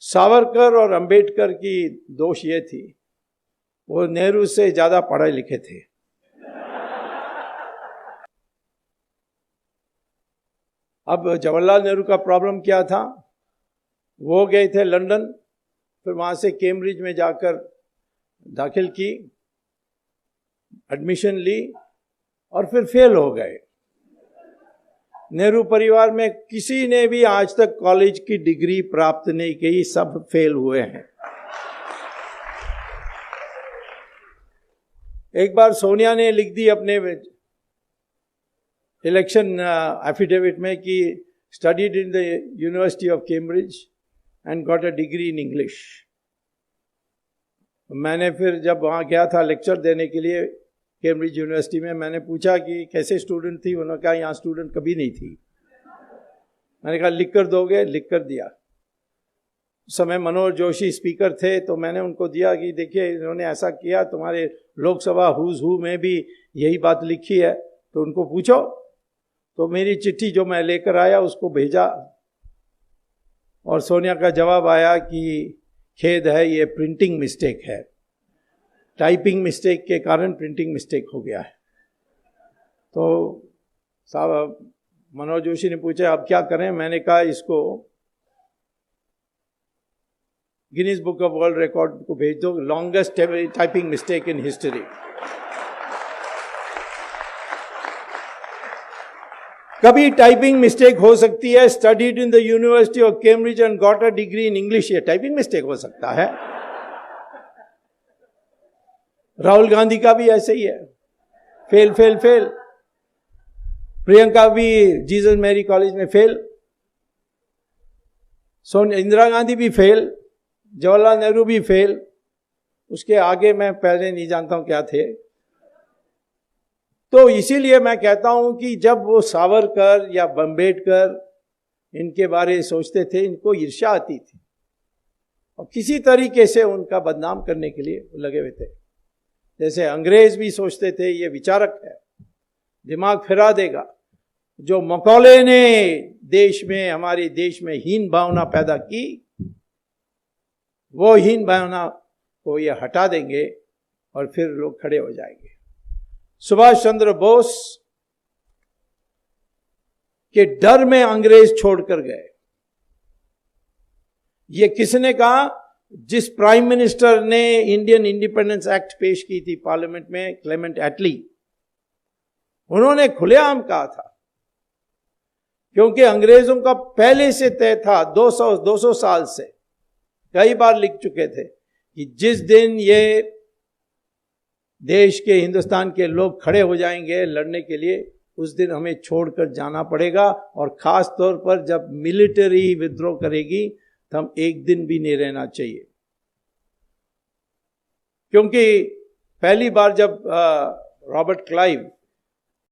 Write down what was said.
सावरकर और अंबेडकर की दोष ये थी, वो नेहरू से ज्यादा पढ़े लिखे थे। अब जवाहरलाल नेहरू का प्रॉब्लम क्या था, वो गए थे लंदन, फिर वहां से कैम्ब्रिज में जाकर दाखिल की, एडमिशन ली और फिर फेल हो गए। नेहरू परिवार में किसी ने भी आज तक कॉलेज की डिग्री प्राप्त नहीं की, सब फेल हुए हैं। एक बार सोनिया ने लिख दी अपने इलेक्शन एफिडेविट में कि studied in the university of Cambridge and got a degree in English. मैंने फिर जब वहाँ गया था लेक्चर देने के लिए कैम्ब्रिज यूनिवर्सिटी में, मैंने पूछा कि कैसे स्टूडेंट थी, उन्होंने कहा यहाँ स्टूडेंट कभी नहीं थी। मैंने कहा लिख कर दोगे, लिख कर दिया। उस समय मनोहर जोशी स्पीकर थे, तो मैंने उनको दिया कि देखिए इन्होंने ऐसा किया, तुम्हारे लोकसभा हुज हू में भी यही बात लिखी है, तो उनको पूछो। तो मेरी चिट्ठी जो मैं लेकर आया उसको भेजा और सोनिया का जवाब आया कि खेद है, ये प्रिंटिंग मिस्टेक है, टाइपिंग मिस्टेक के कारण प्रिंटिंग मिस्टेक हो गया है। तो साहब मनोहर जोशी ने पूछा अब क्या करें, मैंने कहा इसको Guinness book of world record को भेज दो, longest typing mistake in history. कभी टाइपिंग मिस्टेक हो सकती है, studied in the university of Cambridge and got a degree in English, ये टाइपिंग मिस्टेक हो सकता है। राहुल गांधी का भी ऐसे ही है, फेल फेल फेल। प्रियंका भी जीसस मैरी कॉलेज में फेल, इंदिरा गांधी भी फेल, जवाहरलाल नेहरू भी फेल, उसके आगे मैं पहले नहीं जानता हूं क्या थे। तो इसीलिए मैं कहता हूं कि जब वो सावरकर या अंबेडकर इनके बारे में सोचते थे, इनको ईर्ष्या आती थी और किसी तरीके से उनका बदनाम करने के लिए लगे हुए थे। जैसे अंग्रेज भी सोचते थे ये विचारक है, दिमाग फिरा देगा। जो मकौले ने देश में, हमारे देश में हीन भावना पैदा की, वो हीन भावना को ये हटा देंगे और फिर लोग खड़े हो जाएंगे। सुभाष चंद्र बोस के डर में अंग्रेज छोड़कर गए। ये किसने कहा? जिस प्राइम मिनिस्टर ने इंडियन इंडिपेंडेंस एक्ट पेश की थी पार्लियामेंट में, क्लेमेंट एटली, उन्होंने खुलेआम कहा था, क्योंकि अंग्रेजों का पहले से तय था, 200 साल से कई बार लिख चुके थे कि जिस दिन ये देश के, हिंदुस्तान के लोग खड़े हो जाएंगे लड़ने के लिए, उस दिन हमें छोड़कर जाना पड़ेगा। और खास तौर पर जब मिलिट्री विद्रोह करेगी तो हम एक दिन भी नहीं रहना चाहिए। क्योंकि पहली बार जब रॉबर्ट क्लाइव